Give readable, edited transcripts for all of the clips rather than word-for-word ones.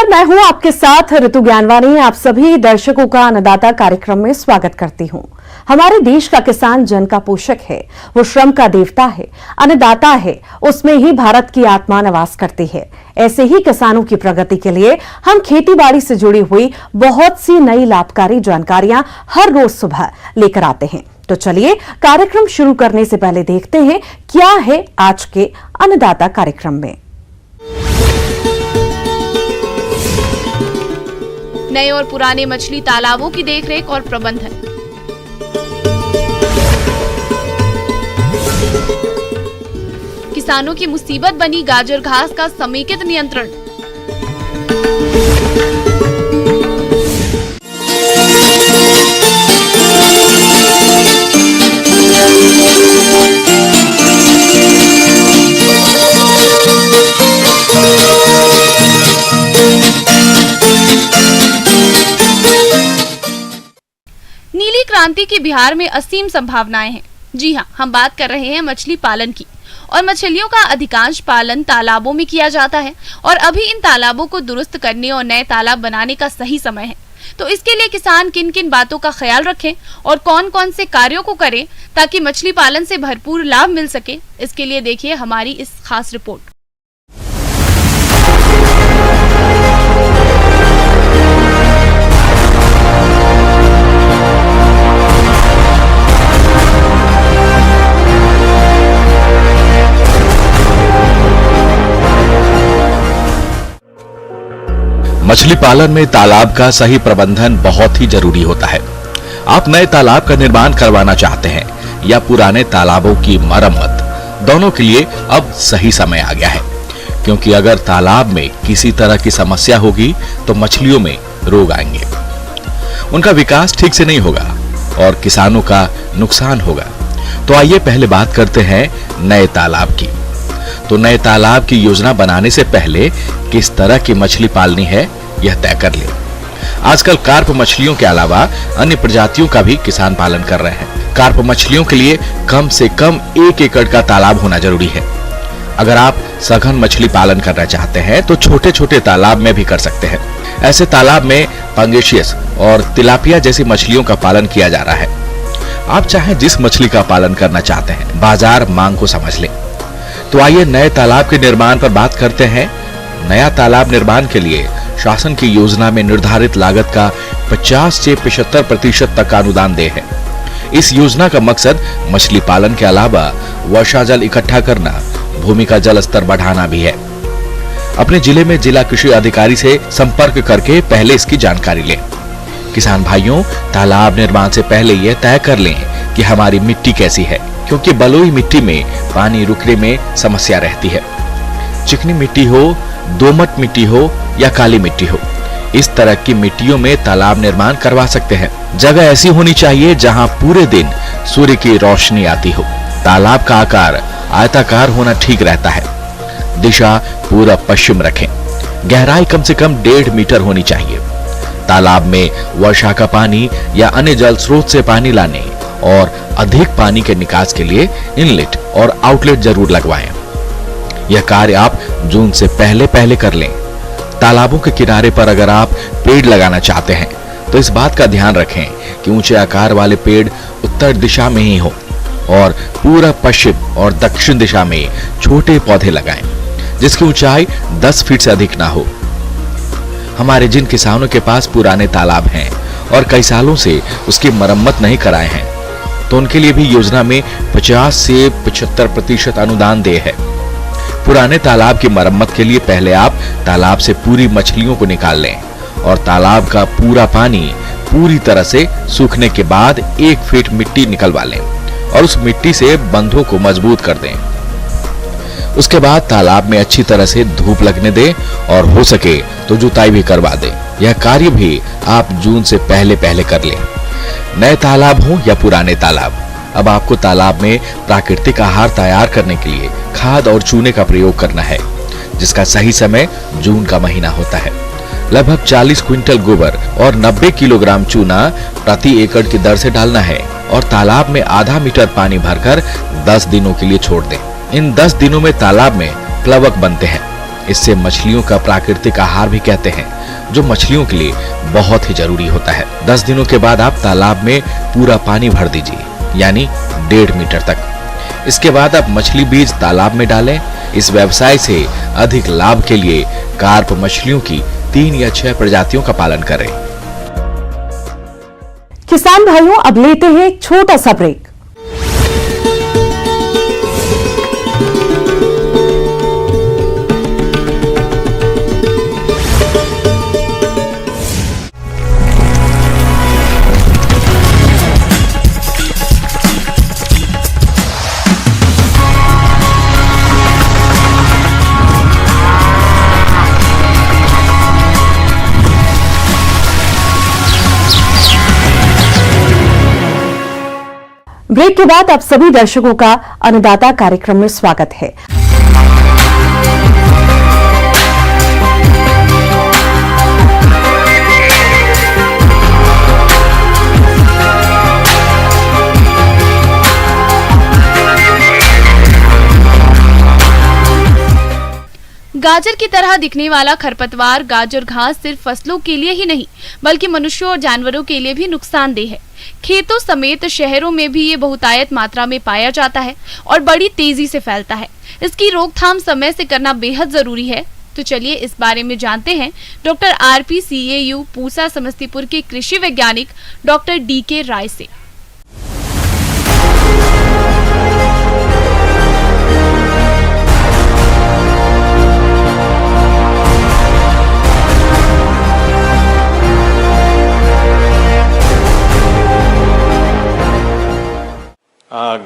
नमस्कार, मैं हूं आपके साथ ऋतु ज्ञानवानी। आप सभी दर्शकों का अन्नदाता कार्यक्रम में स्वागत करती हूं। हमारे देश का किसान जन का पोषक है, वो श्रम का देवता है, अन्नदाता है, उसमें ही भारत की आत्मा निवास करती है। ऐसे ही किसानों की प्रगति के लिए हम खेती बाड़ी से जुड़ी हुई बहुत सी नई लाभकारी जानकारियां हर रोज सुबह लेकर आते हैं। तो चलिए कार्यक्रम शुरू करने से पहले देखते हैं क्या है आज के अन्नदाता कार्यक्रम में। नए और पुराने मछली तालाबों की देखरेख और प्रबंधन। किसानों की मुसीबत बनी गाजर घास का समेकित नियंत्रण। नीली क्रांति की बिहार में असीम संभावनाएं हैं। जी हाँ, हम बात कर रहे हैं मछली पालन की। और मछलियों का अधिकांश पालन तालाबों में किया जाता है और अभी इन तालाबों को दुरुस्त करने और नए तालाब बनाने का सही समय है। तो इसके लिए किसान किन किन बातों का ख्याल रखें और कौन कौन से कार्यों को करें ताकि मछली पालन से भरपूर लाभ मिल सके, इसके लिए देखिए हमारी इस खास रिपोर्ट। मछली पालन में तालाब का सही प्रबंधन बहुत ही जरूरी होता है। आप नए तालाब का निर्माण करवाना चाहते हैं या पुराने तालाबों की मरम्मत, दोनों के लिए अब सही समय आ गया है। क्योंकि अगर तालाब में किसी तरह की समस्या होगी तो मछलियों में रोग आएंगे, उनका विकास ठीक से नहीं होगा और किसानों का नुकसान होगा। तो आइए पहले बात करते हैं नए तालाब की। तो नए तालाब की योजना बनाने से पहले किस तरह की मछली पालनी है यह तय कर ले। आजकल कार्प मछलियों के अलावा अन्य प्रजातियों का भी किसान पालन कर रहे हैं। कार्प मछलियों के लिए कम से कम 1 एकड़ का तालाब होना जरूरी है। अगर आप सघन मछली पालन करना चाहते हैं तो छोटे छोटे तालाब में भी कर सकते हैं। ऐसे तालाब में पंगेशियस और तिलापिया जैसी मछलियों का पालन किया जा रहा है। आप चाहे जिस मछली का पालन करना चाहते हैं, बाजार मांग को समझ लें। तो आइए नए तालाब के निर्माण पर बात करते हैं। नया तालाब निर्माण के लिए शासन की योजना में निर्धारित लागत का 50 से 75% तक का अनुदान दे है। इस योजना का मकसद मछली पालन के अलावा वर्षा जल इकट्ठा करना, भूमि का जल स्तर बढ़ाना भी है। अपने जिले में जिला कृषि अधिकारी से संपर्क करके पहले इसकी जानकारी लें। किसान भाइयों, तालाब निर्माण से पहले यह तय कर लें कि हमारी मिट्टी कैसी है, क्योंकि बलुई मिट्टी में पानी रुकने में समस्या रहती है। चिकनी मिट्टी हो, दोमट मिट्टी हो या काली मिट्टी हो, इस तरह की मिट्टियों में तालाब निर्माण करवा सकते हैं। जगह ऐसी होनी चाहिए जहां पूरे दिन सूर्य की रोशनी आती हो। तालाब का आकार आयताकार होना ठीक रहता है। दिशा पूरब पश्चिम रखें। गहराई कम से कम 1.5 मीटर होनी चाहिए। तालाब में वर्षा का पानी या अन्य जल स्रोत से पानी लाने और अधिक पानी के निकास के लिए इनलेट और आउटलेट जरूर लगवाएं। यह कार्य आप जून से पहले कर लें। तालाबों के किनारे पर अगर आप पेड़ लगाना चाहते हैं तो इस बात का ध्यान रखें कि ऊंचे आकार वाले पेड़ उत्तर दिशा में ही हो और पूरब पश्चिम और दक्षिण दिशा में छोटे पौधे लगाएं जिसकी ऊंचाई 10 फीट से अधिक ना हो। हमारे जिन किसानों के पास पुराने तालाब हैं और कई सालों से उसकी मरम्मत नहीं कराए हैं तो उनके लिए भी योजना में 50 से 75% अनुदान दे है। पुराने तालाब की मरम्मत के लिए पहले आप तालाब से पूरी मछलियों को निकाल लें और तालाब का पूरा पानी पूरी तरह से सूखने के बाद 1 फीट मिट्टी निकलवा लें और उस मिट्टी से बंधों को मजबूत कर दें। उसके बाद तालाब में अच्छी तरह से धूप लगने दें और हो सके तो जुताई भी करवा दें। यह कार्य भी आप जून से पहले कर लें। नए तालाब हो या पुराने तालाब, अब आपको तालाब में प्राकृतिक आहार तैयार करने के लिए खाद और चूने का प्रयोग करना है, जिसका सही समय जून का महीना होता है। लगभग 40 क्विंटल गोबर और 90 किलोग्राम चूना प्रति एकड़ की दर से डालना है और तालाब में आधा मीटर पानी भरकर 10 दिनों के लिए छोड़ दें। इन 10 दिनों में तालाब में प्लवक बनते हैं इससे मछलियों का प्राकृतिक आहार भी कहते हैं, जो मछलियों के लिए बहुत ही जरूरी होता है। 10 दिनों के बाद आप तालाब में पूरा पानी भर दीजिए, यानी 1.5 मीटर तक। इसके बाद आप मछली बीज तालाब में डालें। इस व्यवसाय से अधिक लाभ के लिए कार्प मछलियों की 3 या 6 प्रजातियों का पालन करें। किसान भाइयों, अब लेते हैं एक छोटा सा ब्रेक। ब्रेक के बाद आप सभी दर्शकों का अन्नदाता कार्यक्रम में स्वागत है। गाजर की तरह दिखने वाला खरपतवार गाजर घास सिर्फ फसलों के लिए ही नहीं बल्कि मनुष्यों और जानवरों के लिए भी नुकसानदेह है। खेतों समेत शहरों में भी ये बहुतायत मात्रा में पाया जाता है और बड़ी तेजी से फैलता है। इसकी रोकथाम समय से करना बेहद जरूरी है। तो चलिए इस बारे में जानते हैं doctor RP CAU Pusa Samastipur के कृषि वैज्ञानिक डॉक्टर DK राय से।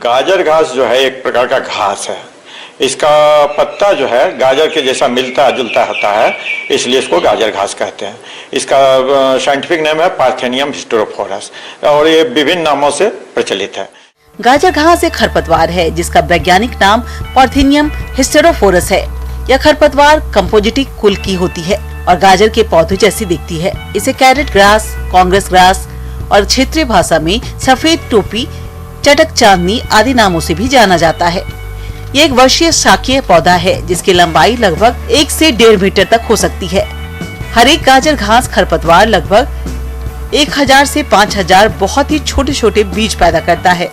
गाजर घास जो है एक प्रकार का घास है। इसका पत्ता जो है गाजर के जैसा मिलता जुलता होता है, इसलिए इसको गाजर घास कहते हैं। इसका साइंटिफिक नेम है पार्थेनियम हिस्टेरोफोरस और ये विभिन्न नामों से प्रचलित है। गाजर घास एक खरपतवार है जिसका वैज्ञानिक नाम पार्थेनियम हिस्टेरोफोरस है। यह खरपतवार कंपोजिटिक कुल की होती है और गाजर के पौधे जैसी दिखती है। इसे कैरेट ग्रास, कांग्रेस ग्रास और क्षेत्रीय भाषा में सफेद टोपी, चटक चांदनी आदि नामों से भी जाना जाता है। ये एक वर्षीय शाकीय पौधा है जिसकी लंबाई लगभग 1 से 1.5 मीटर तक हो सकती है। हर एक गाजर घास खरपतवार लगभग 1000 से 5000 बहुत ही छोटे छोटे बीज पैदा करता है।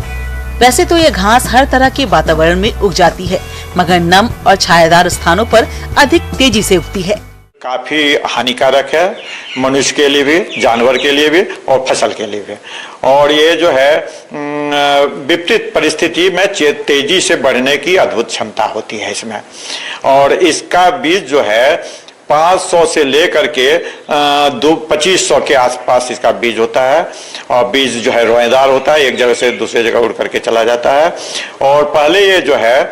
वैसे तो यह घास हर तरह के वातावरण में उग जाती है, मगर नम और छायादार स्थानों पर अधिक तेजी से उगती है। काफी हानिकारक है मनुष्य के लिए भी, जानवर के लिए भी और फसल के लिए भी। और ये जो है विपरीत परिस्थिति में तेजी से बढ़ने की अद्भुत क्षमता होती है इसमें। और इसका बीज जो है 500 से लेकर के 2500 के आसपास इसका बीज होता है। और बीज जो है रोएदार होता है, एक जगह से दूसरी जगह उड़ करके चला जाता है। और पहले ये जो है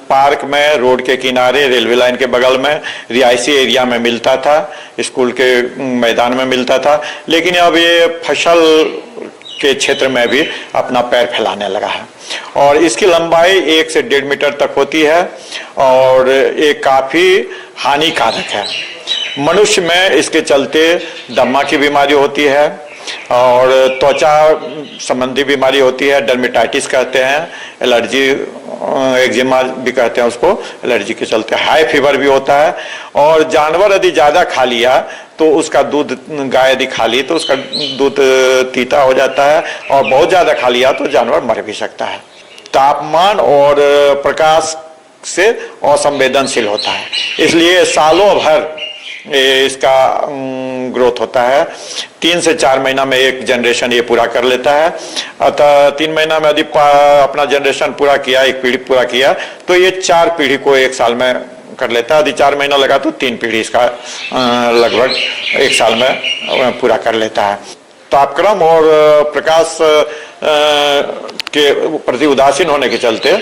पार्क में, रोड के किनारे, रेलवे लाइन के बगल में, रिहायशी एरिया में मिलता था, स्कूल के मैदान में मिलता था। लेकिन अब ये फसल के क्षेत्र में भी अपना पैर फैलाने लगा है। और इसकी लंबाई 1 से 1.5 मीटर तक होती है और ये काफी हानिकारक है। मनुष्य में इसके चलते दमा की बीमारी होती है और त्वचा संबंधी बीमारी होती है, डर्मेटाइटिस कहते हैं, एलर्जी, एक्जिमा भी कहते हैं उसको, एलर्जी के चलते हाई फीवर भी होता है। और जानवर यदि ज्यादा खा लिया तो उसका दूध, गाय यदि खा ली तो उसका दूध तीता हो जाता है और बहुत ज्यादा खा लिया तो जानवर मर भी सकता है। तापमान और प्रकाश से असंवेदनशील होता है, इसलिए सालों भर इसका ग्रोथ होता है। 3 से 4 महीना में एक जनरेशन ये पूरा कर लेता है। अतः 3 महीना में यदि अपना जनरेशन पूरा किया, एक पीढ़ी पूरा किया, तो ये 4 पीढ़ी को 1 साल में कर लेता है। यदि 4 महीना लगा तो 3 पीढ़ी इसका लगभग 1 साल में पूरा कर लेता है। तापक्रम और प्रकाश के प्रति उदासीन होने के चलते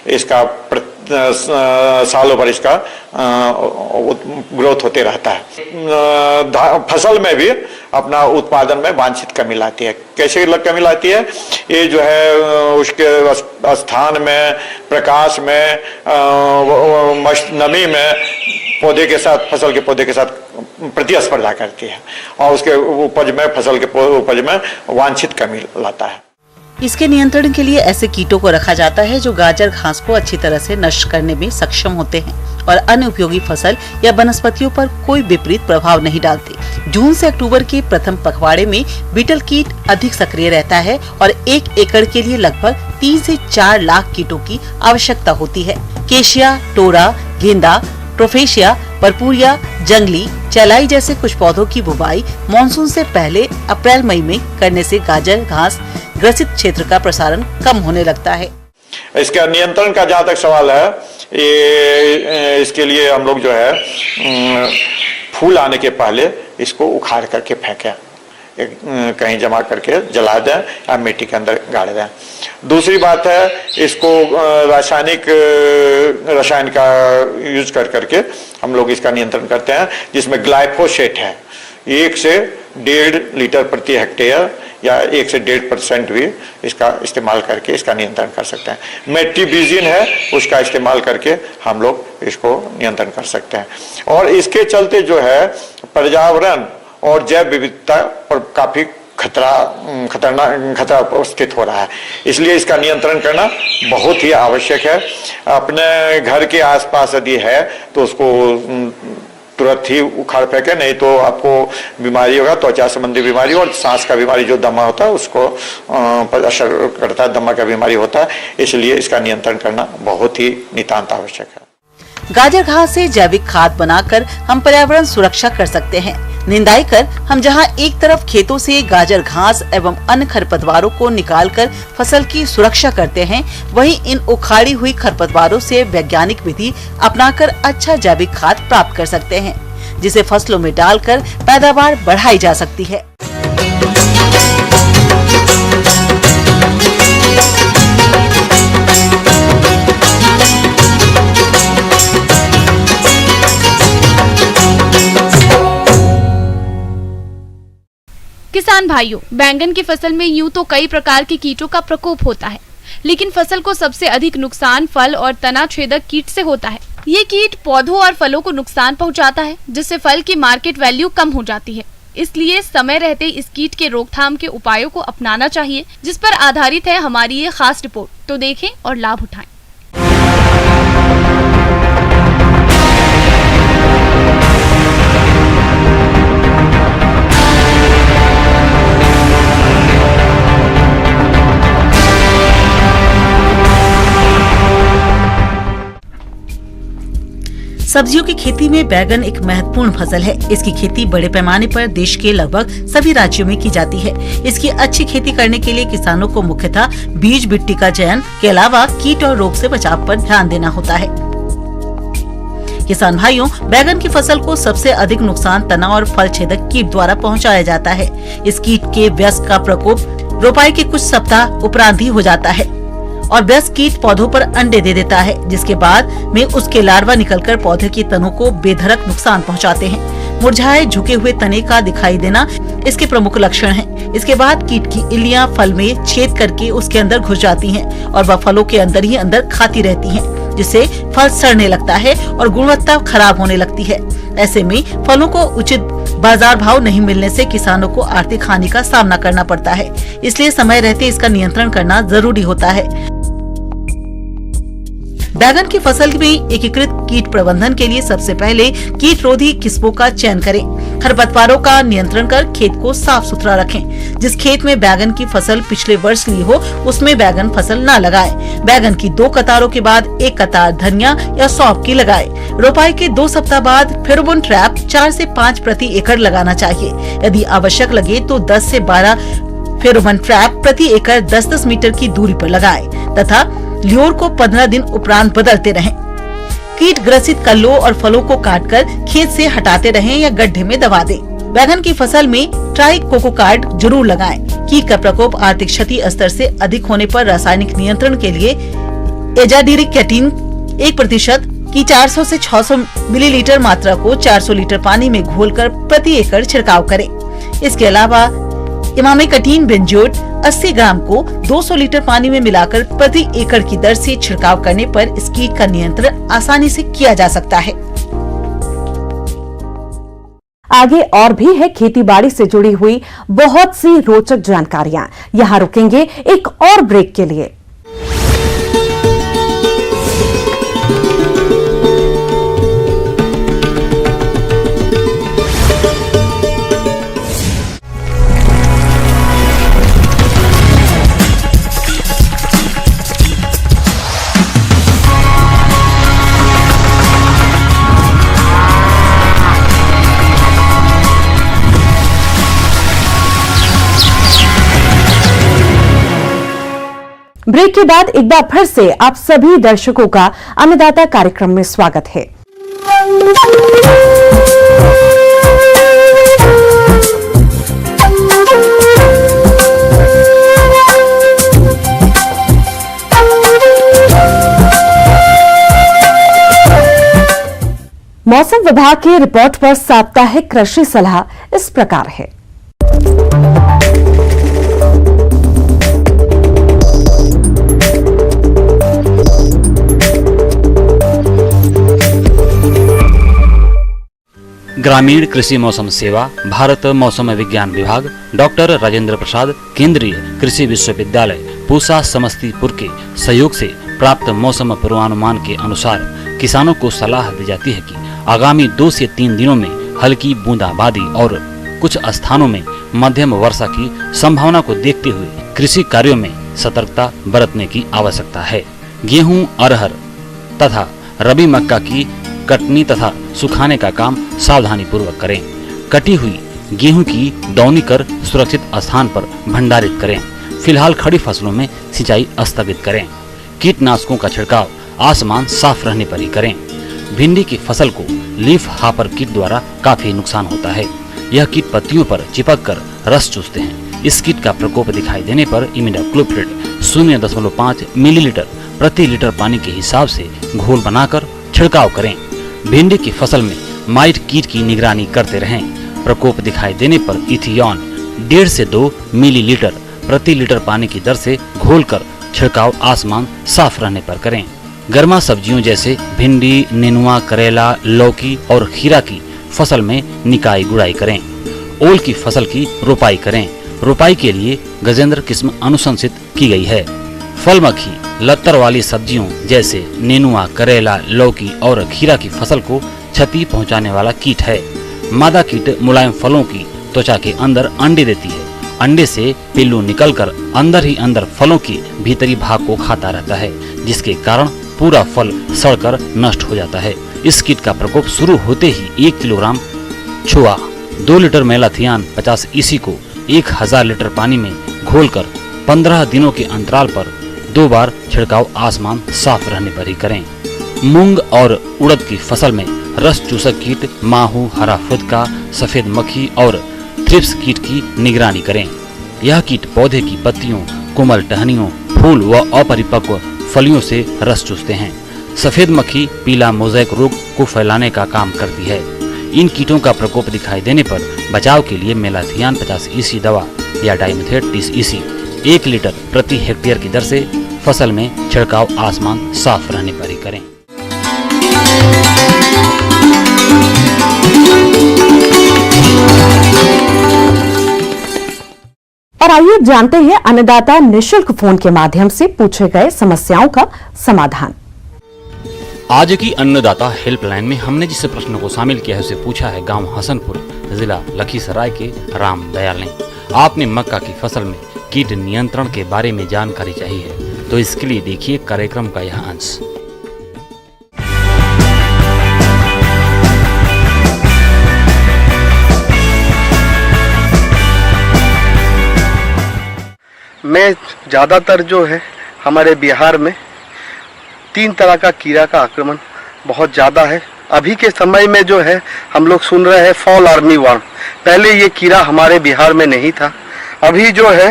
इसका सालों भर इसका ग्रोथ होते रहता है। फसल में भी अपना उत्पादन में वांछित कमी लाती है। कैसे कमी लाती है? ये जो है उसके स्थान में, प्रकाश में, नमी में पौधे के साथ, फसल के पौधे के साथ प्रतिस्पर्धा करती है और उसके उपज में, फसल के उपज में वांछित कमी लाता है। इसके नियंत्रण के लिए ऐसे कीटों को रखा जाता है जो गाजर घास को अच्छी तरह से नष्ट करने में सक्षम होते हैं। और अन्य उपयोगी फसल या वनस्पतियों पर कोई विपरीत प्रभाव नहीं डालते। जून से अक्टूबर के प्रथम पखवाड़े में बीटल कीट अधिक सक्रिय रहता है और 1 एकड़ के लिए लगभग 3 से 4 लाख कीटों की आवश्यकता होती है। केशिया, टोरा, गेंदा, ट्रोफेशिया, परपुरिया, जंगली, चलाई जैसे कुछ पौधों की बुवाई मानसून से पहले अप्रैल मई में करने से गाजर घास ग्रसित क्षेत्र का प्रसारण कम होने लगता है। इसका नियंत्रण का जहाँ तक सवाल है, इसके लिए हम लोग जो है फूल आने के पहले इसको उखाड़ करके फेंकें, कहीं जमा करके जला दें या मिट्टी के अंदर गाड़ दें। दूसरी बात है, इसको रसायन का यूज करके हम लोग इसका नियंत्रण करते हैं, जिसमें ग्लाइफोसेट है। 1 से 1.5 लीटर प्रति हेक्टेयर या 1 से 1.5% भी इसका इस्तेमाल करके इसका नियंत्रण कर सकते हैं। मेट्रीबिजिन है, उसका इस्तेमाल करके हम लोग इसको नियंत्रण कर सकते हैं। और इसके चलते जो है पर्यावरण और जैव विविधता पर काफी खतरा उपस्थित हो रहा है, इसलिए इसका नियंत्रण करना बहुत ही आवश्यक है। अपने घर के आसपास यदि है तो उसको तुरंत ही उखाड़ फेंके, नहीं तो आपको बीमारी होगा, त्वचा संबंधी बीमारी और सांस का बीमारी जो दमा होता है उसको पर असर करता है, दमा का बीमारी होता है, इसलिए इसका नियंत्रण करना बहुत ही नितांत आवश्यक है। गाजर घास से जैविक खाद बनाकर हम पर्यावरण सुरक्षा कर सकते हैं। निंदाई कर हम जहां एक तरफ खेतों से गाजर घास एवं अन्य खरपतवारों को निकालकर फसल की सुरक्षा करते हैं, वहीं इन उखाड़ी हुई खरपतवारों से वैज्ञानिक विधि अपनाकर अच्छा जैविक खाद प्राप्त कर सकते हैं, जिसे फसलों में डालकर पैदावार बढ़ाई जा सकती है। किसान भाइयों, बैंगन की फसल में यूं तो कई प्रकार के कीटों का प्रकोप होता है, लेकिन फसल को सबसे अधिक नुकसान फल और तना छेदक कीट से होता है। ये कीट पौधों और फलों को नुकसान पहुंचाता है, जिससे फल की मार्केट वैल्यू कम हो जाती है। इसलिए समय रहते इस कीट के रोकथाम के उपायों को अपनाना चाहिए, जिस पर आधारित है हमारी ये खास रिपोर्ट। तो देखें और लाभ उठाएं। सब्जियों की खेती में बैगन एक महत्वपूर्ण फसल है। इसकी खेती बड़े पैमाने पर देश के लगभग सभी राज्यों में की जाती है। इसकी अच्छी खेती करने के लिए किसानों को मुख्यतः बीज मिट्टी का चयन के अलावा कीट और रोग से बचाव पर ध्यान देना होता है। किसान भाइयों, बैगन की फसल को सबसे अधिक नुकसान तना और फल छेदक कीट द्वारा पहुंचाया जाता है। इस कीट के वयस्क का प्रकोप रोपाई के कुछ सप्ताह उपरांत ही हो जाता है और वयस्क कीट पौधों पर अंडे दे देता है, जिसके बाद में उसके लार्वा निकलकर पौधे के तनों को बेधड़क नुकसान पहुंचाते हैं। मुरझाए झुके हुए तने का दिखाई देना इसके प्रमुख लक्षण हैं। इसके बाद कीट की इल्लियां फल में छेद करके उसके अंदर घुस जाती हैं और वह फलों के अंदर ही अंदर खाती रहती हैं, जिससे फल सड़ने लगता है और गुणवत्ता खराब होने लगती है। ऐसे में फलों को उचित बाजार भाव नहीं मिलने से किसानों को आर्थिक हानि का सामना करना पड़ता है। इसलिए समय रहते इसका नियंत्रण करना जरूरी होता है। बैगन की फसल में एकीकृत कीट प्रबंधन के लिए सबसे पहले कीट रोधी किस्मों का चयन करें। खरपतवारों का नियंत्रण कर खेत को साफ सुथरा रखें। जिस खेत में बैगन की फसल पिछले वर्ष ली हो, उसमें बैगन फसल न लगाएं। बैगन की 2 कतारों के बाद 1 कतार धनिया या सौंफ की लगाएं। रोपाई के 2 सप्ताह बाद फेरोमोन ट्रैप 4 से 5 प्रति एकड़ लगाना चाहिए। यदि आवश्यक लगे तो 10 से 12 फेरोमोन ट्रैप प्रति एकड़ 10-10 मीटर की दूरी पर लगाएं तथा ल्योर को 15 दिन उपरांत बदलते रहें। कीट ग्रसित कल्लों और फलों को काटकर खेत से हटाते रहें या गड्ढे में दबा दें। बैगन की फसल में ट्राइकोकोकार्ड जरूर लगाएं। कीट का प्रकोप आर्थिक क्षति स्तर से अधिक होने पर रासायनिक नियंत्रण के लिए एजाडिरिक्टेटिन 1% की 400 से 600 मिलीलीटर मात्रा को 400 लीटर पानी में घोलकर प्रति एकड़ छिड़काव करें। इसके अलावा इमामेक्टिन बेंजोएट 80 ग्राम को 200 लीटर पानी में मिलाकर प्रति एकड़ की दर से छिड़काव करने पर इस कीट का नियंत्रण आसानी से किया जा सकता है। आगे और भी है खेती बाड़ी से जुड़ी हुई बहुत सी रोचक जानकारियां। यहां रुकेंगे एक और ब्रेक के लिए। ब्रेक के बाद एक बार फिर से आप सभी दर्शकों का अन्नदाता कार्यक्रम में स्वागत है। मौसम विभाग की रिपोर्ट पर साप्ताहिक कृषि सलाह इस प्रकार है। ग्रामीण कृषि मौसम सेवा, भारत मौसम विज्ञान विभाग, डॉक्टर राजेंद्र प्रसाद, केंद्रीय कृषि विश्वविद्यालय पूसा समस्तीपुर के सहयोग से प्राप्त मौसम पूर्वानुमान के अनुसार किसानों को सलाह दी जाती है कि आगामी 2 से 3 दिनों में हल्की बूंदाबांदी और कुछ स्थानों में मध्यम वर्षा की संभावना को देखते हुए कृषि कार्यों में सतर्कता बरतने की आवश्यकता है। गेहूं, अरहर तथा रबी मक्का की कटनी तथा सुखाने का काम सावधानी पूर्वक करें। कटी हुई गेहूं की दौनी कर सुरक्षित स्थान पर भंडारित करें। फिलहाल खड़ी फसलों में सिंचाई स्थगित करें। कीटनाशकों का छिड़काव आसमान साफ रहने पर ही करें। भिंडी की फसल को लीफ हापर कीट द्वारा काफी नुकसान होता है। यह कीट पत्तियों पर चिपक कर रस चूसते हैं। इस कीट का प्रकोप दिखाई देने पर इमिडाक्लोप्रिड 0.5 मिलीलीटर प्रति लीटर पानी के हिसाब से घोल बनाकर छिड़काव करें। भिंडी की फसल में माइट कीट की निगरानी करते रहें। प्रकोप दिखाई देने पर इथियॉन 1.5 से 2 मिलीलीटर प्रति लीटर पानी की दर से घोलकर छिड़काव आसमान साफ रहने पर करें। गर्मा सब्जियों जैसे भिंडी, नेनुआ, करेला, लौकी और खीरा की फसल में निकाई गुड़ाई करें। ओल की फसल की रोपाई करें। रोपाई के लिए गजेंद्र किस्म अनुशंसित की गई है। फल मक्खी लत्तर वाली सब्जियों जैसे नेनुआ, करेला, लौकी और खीरा की फसल को क्षति पहुंचाने वाला कीट है। मादा कीट मुलायम फलों की त्वचा के अंदर अंडे देती है। अंडे से पिल्लू निकलकर अंदर ही अंदर फलों के भीतरी भाग को खाता रहता है, जिसके कारण पूरा फल सड़कर नष्ट हो जाता है। इस कीट का प्रकोप शुरू होते ही 1 किलोग्राम छुआ 2 लीटर मेलाथियान 50 ईसी को 1000 लीटर पानी में घोलकर 15 दिनों के अंतराल पर 2 बार छिड़काव आसमान साफ रहने पर ही करें। मूंग और उड़द की फसल में रस चूसक कीट, माहू, हरा फुदका, सफेद मक्खी और थ्रिप्स कीट की निगरानी करें। यह कीट पौधे की पत्तियों, कोमल टहनियों, फूल व अपरिपक्व फलियों से रस चूसते हैं। सफेद मक्खी पीला मोज़ेक रोग को फैलाने का काम करती है। इन कीटों का प्रकोप दिखाई देने पर बचाव के लिए मेलाथियान 50 ईसी दवा या डाइमेथेट 30 ईसी 1 लीटर प्रति हेक्टेयर की दर से फसल में छिड़काव आसमान साफ रहने पर ही करें। और आइए जानते हैं अन्नदाता निशुल्क फोन के माध्यम से पूछे गए समस्याओं का समाधान। आज की अन्नदाता हेल्पलाइन में हमने जिस प्रश्न को शामिल किया है उसे पूछा है गांव हसनपुर, जिला लखीसराय के राम दयाल ने। आपने मक्का की फसल में कीट नियंत्रण के बारे में जानकारी चाहिए है, तो इसके लिए देखिए कार्यक्रम का यह अंश। में ज़्यादातर जो है हमारे बिहार में 3 तरह का कीड़ा का आक्रमण बहुत ज़्यादा है। अभी के समय में जो है हम लोग सुन रहे हैं फॉल आर्मी वर्म। पहले ये कीड़ा हमारे बिहार में नहीं था। अभी जो है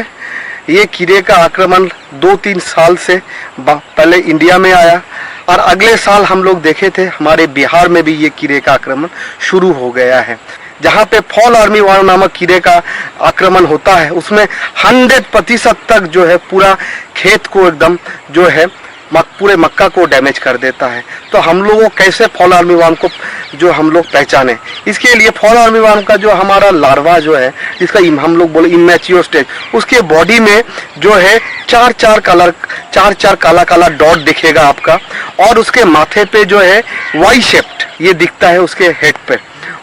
ये कीड़े का आक्रमण 2-3 साल से पहले इंडिया में आया और अगले साल हम लोग देखे थे हमारे बिहार में भी ये कीड़े का आक्रमण शुरू हो गया है। जहाँ पे फॉल आर्मी वर्म नामक कीड़े का आक्रमण होता है उसमें 100% तक जो है पूरा खेत को एकदम जो है पूरे मक्का को डैमेज कर देता है। तो हम लोगों कैसे फॉल आर्मी वर्म को जो हम लोग पहचाने, इसके लिए फॉल आर्मी वर्म का जो हमारा लार्वा जो है जिसका हम लोग बोले इमैच्योर स्टेज, उसके बॉडी में जो है 4 काला काला डॉट दिखेगा आपका और उसके माथे पे जो है वाई शेप्ड ये दिखता है उसके हेड पे,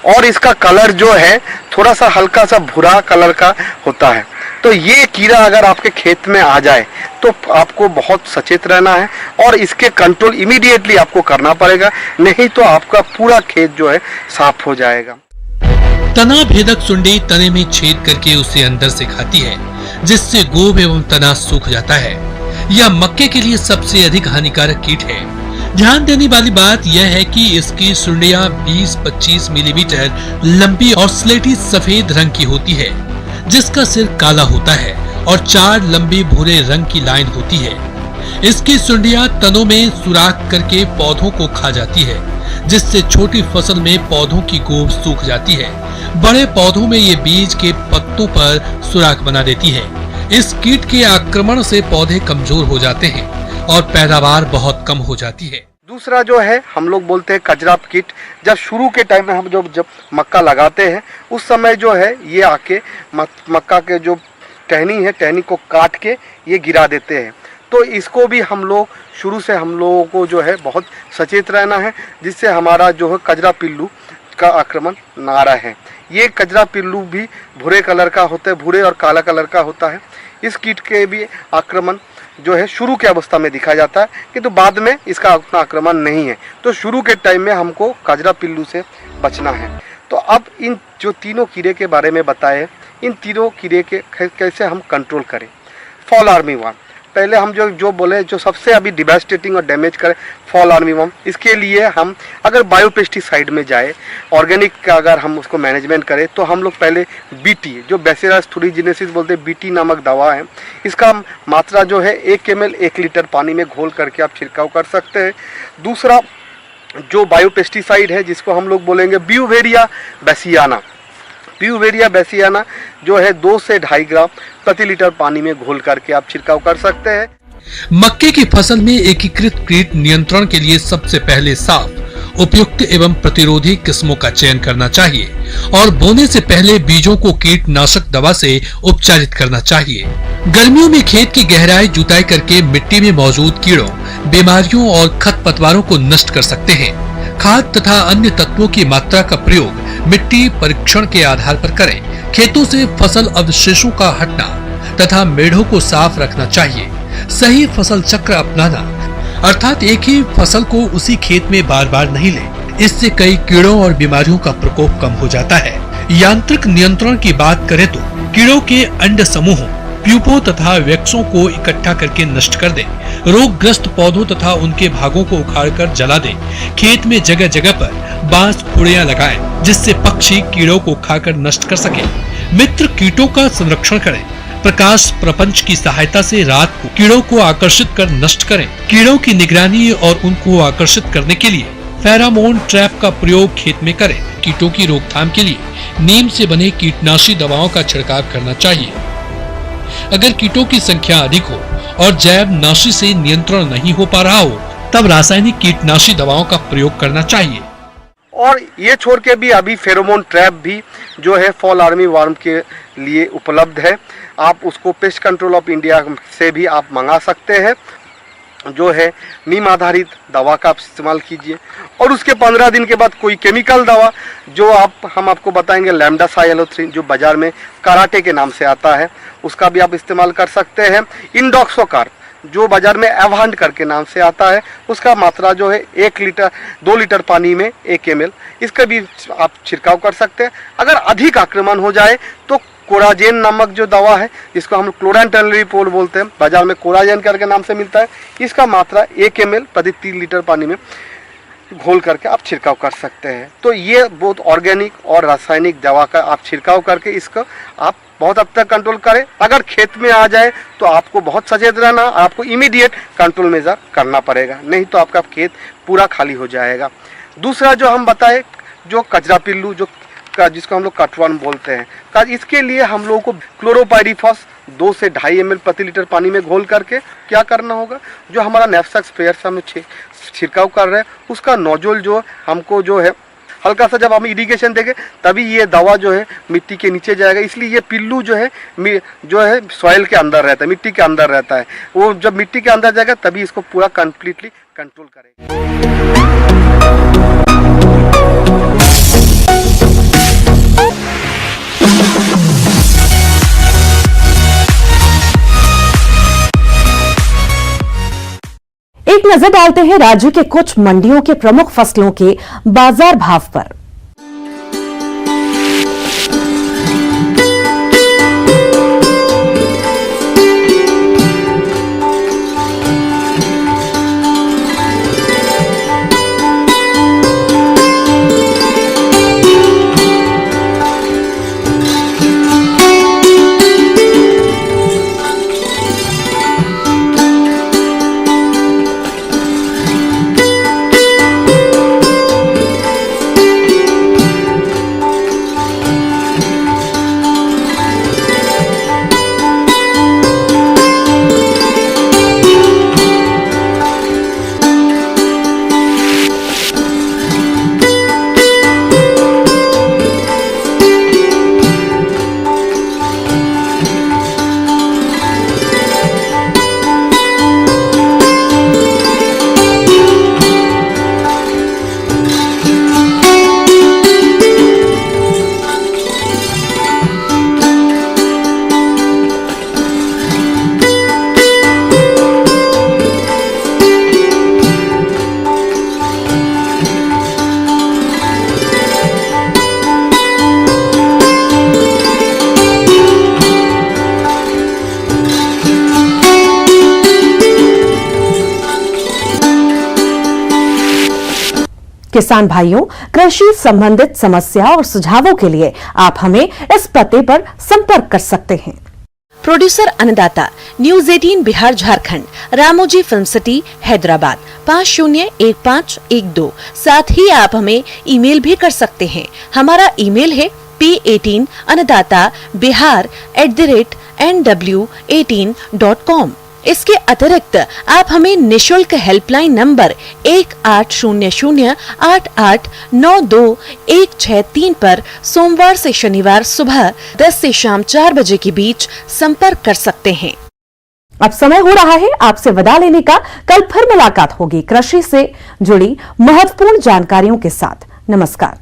और इसका कलर जो है थोड़ा सा हल्का सा भूरा कलर का होता है। तो ये कीड़ा अगर आपके खेत में आ जाए तो आपको बहुत सचेत रहना है और इसके कंट्रोल इमीडिएटली आपको करना पड़ेगा, नहीं तो आपका पूरा खेत जो है साफ हो जाएगा। तना भेदक सुंडी तने में छेद करके उसे अंदर से खाती है, जिससे गोब एवं तना सूख जाता है। यह मक्के के लिए सबसे अधिक हानिकारक कीट है। ध्यान देने वाली बात यह है कि इसकी सुंडियां 20-25 मिलीमीटर लंबी और स्लेटी सफेद रंग की होती है, जिसका सिर काला होता है और 4 लंबी भूरे रंग की लाइन होती है। इसकी सुंडियां तनों में सुराख करके पौधों को खा जाती है, जिससे छोटी फसल में पौधों की गोंद सूख जाती है। बड़े पौधों में ये बीज के पत्तों पर सुराख बना देती है। इस कीट के आक्रमण से पौधे कमजोर हो जाते हैं और पैदावार बहुत कम हो जाती है। दूसरा जो है हम लोग बोलते हैं कजरा कीट। जब शुरू के टाइम में हम जब मक्का लगाते हैं उस समय जो है ये आके मक्का के जो टहनी है, टहनी को काट के ये गिरा देते हैं। तो इसको भी हम लोग शुरू से हम लोगों को जो है बहुत सचेत रहना है, जिससे हमारा जो है कजरा पिल्लू का आक्रमण ना रहे। ये कजरा पिल्लू भी भूरे कलर का होता है, भूरे और काला कलर का होता है। इस कीट के भी आक्रमण जो है शुरू के अवस्था में दिखा जाता है, किंतु बाद में इसका उतना आक्रमण नहीं है। तो शुरू के टाइम में हमको कजरा पिल्लू से बचना है। तो अब इन जो तीनों कीड़े के बारे में बताए, इन तीनों कीड़े के कैसे हम कंट्रोल करें। फॉल आर्मीवर्म पहले हम जो बोले जो सबसे अभी डिवास्टेटिंग और डैमेज करे फॉल आर्मीवर्म, इसके लिए हम अगर बायोपेस्टिसाइड में जाए, ऑर्गेनिक का अगर हम उसको मैनेजमेंट करें तो हम लोग पहले बीटी जो बैसिलस thuringiensis बोलते हैं, बीटी नामक दवा है, इसका मात्रा जो है 1 ml 1 लीटर पानी में घोल करके आप छिड़काव कर सकते हैं। दूसरा जो बायोपेस्टिसाइड है जिसको हम लोग बोलेंगे ब्यूवेरिया बेसियाना, ब्यूवेरिया बेसियाना जो है 2 से 2.5 ग्राम प्रति लीटर पानी में घोल करके आप छिड़काव कर सकते हैं। मक्के की फसल में एकीकृत कीट नियंत्रण के लिए सबसे पहले साफ, उपयुक्त एवं प्रतिरोधी किस्मों का चयन करना चाहिए और बोने से पहले बीजों को कीटनाशक दवा से उपचारित करना चाहिए। गर्मियों में खेत की गहराई जुताई करके मिट्टी में मौजूद कीड़ों, बीमारियों और खरपतवारों को नष्ट कर सकते हैं। खाद तथा अन्य तत्वों की मात्रा का प्रयोग मिट्टी परीक्षण के आधार पर करें। खेतों से फसल अवशेषों का हटना तथा मेढ़ों को साफ रखना चाहिए। सही फसल चक्र अपनाना, अर्थात एक ही फसल को उसी खेत में बार बार नहीं लें। इससे कई कीड़ों और बीमारियों का प्रकोप कम हो जाता है। यांत्रिक नियंत्रण की बात करें तो कीड़ों के अंड समूहों, प्यूपों तथा वैक्सों को इकट्ठा करके नष्ट कर दें। रोगग्रस्त पौधों तथा उनके भागों को उखाड़कर जला दें। खेत में जगह जगह पर बांस फुड़ियां लगाएं, जिससे पक्षी कीड़ों को खाकर नष्ट कर सकें। मित्र कीटों का संरक्षण करें। प्रकाश प्रपंच की सहायता से रात को कीड़ों को आकर्षित कर नष्ट करें। कीड़ों की निगरानी और उनको आकर्षित करने के लिए फेरामोन ट्रैप का प्रयोग खेत में करें। कीटों की रोकथाम के लिए नीम से बने कीटनाशी दवाओं का छिड़काव करना चाहिए। अगर कीटों की संख्या अधिक हो और जैव नाशी से नियंत्रण नहीं हो पा रहा हो, तब रासायनिक कीटनाशी दवाओं का प्रयोग करना चाहिए। और ये छोड़ के भी अभी फेरोमोन ट्रैप भी जो है फॉल आर्मी वर्म के लिए उपलब्ध है। आप उसको पेस्ट कंट्रोल ऑफ इंडिया से भी आप मंगा सकते हैं। जो है नीम आधारित दवा का आप इस्तेमाल कीजिए और उसके 15 दिन के बाद कोई केमिकल दवा जो हम आपको बताएंगे लैम्डासाइलोथ्रिन जो बाजार में कराटे के नाम से आता है, उसका भी आप इस्तेमाल कर सकते हैं। इंडोक्सोकार्प जो बाजार में एवांट करके नाम से आता है, उसका मात्रा जो है 2 लीटर पानी में 1 ml, इसका भी आप छिड़काव कर सकते हैं। अगर अधिक आक्रमण हो जाए तो कोराजेन नामक जो दवा है जिसको हम क्लोरानटेनलिपोल बोलते हैं, बाजार में कोराजेन करके नाम से मिलता है, इसका मात्रा 1 ml प्रति 3 लीटर पानी में घोल करके आप छिड़काव कर सकते हैं। तो ये बहुत ऑर्गेनिक और रासायनिक दवा का आप छिड़काव करके इसको आप बहुत हद तक कंट्रोल करें। अगर खेत में आ जाए तो आपको बहुत सचेत रहना, आपको इमीडिएट कंट्रोल मेजर करना पड़ेगा, नहीं तो आपका खेत पूरा खाली हो जाएगा। दूसरा जो हम बताए जो कचरा पिल्लू जिसको हम लोग कटवर्म बोलते हैं, इसके लिए हम लोगों को क्लोरोपाइरीफॉस 2 से 2.5 ml प्रति लीटर पानी में घोल करके क्या करना होगा, जो हमारा नैपसेक स्प्रेयर से हम छिड़काव कर रहे हैं उसका नोजल जो हमको जो है हल्का सा जब हम इरिगेशन देंगे तभी ये दवा जो है मिट्टी के नीचे जाएगा। इसलिए ये पिल्लू जो है सॉइल के अंदर रहता है, मिट्टी के अंदर रहता है। वो जब मिट्टी के अंदर जाएगा तभी इसको पूरा कंप्लीटली कंट्रोल करेगा। एक नजर डालते हैं राज्य के कुछ मंडियों के प्रमुख फसलों के बाजार भाव पर। किसान भाइयों, कृषि संबंधित समस्या और सुझावों के लिए आप हमें इस पते पर संपर्क कर सकते हैं। प्रोड्यूसर अन्नदाता, news 18 Bihar Jharkhand, Ramoji film city, Hyderabad 501512। साथ ही आप हमें ईमेल भी कर सकते हैं। हमारा ईमेल है p18annadatabihar@nw18.com। इसके अतिरिक्त आप हमें निशुल्क हेल्पलाइन नंबर 1800889216 पर सोमवार से शनिवार सुबह 10 से शाम 4 बजे के बीच संपर्क कर सकते हैं। अब समय हो रहा है आपसे विदा लेने का। कल फिर मुलाकात होगी कृषि से जुड़ी महत्वपूर्ण जानकारियों के साथ। नमस्कार।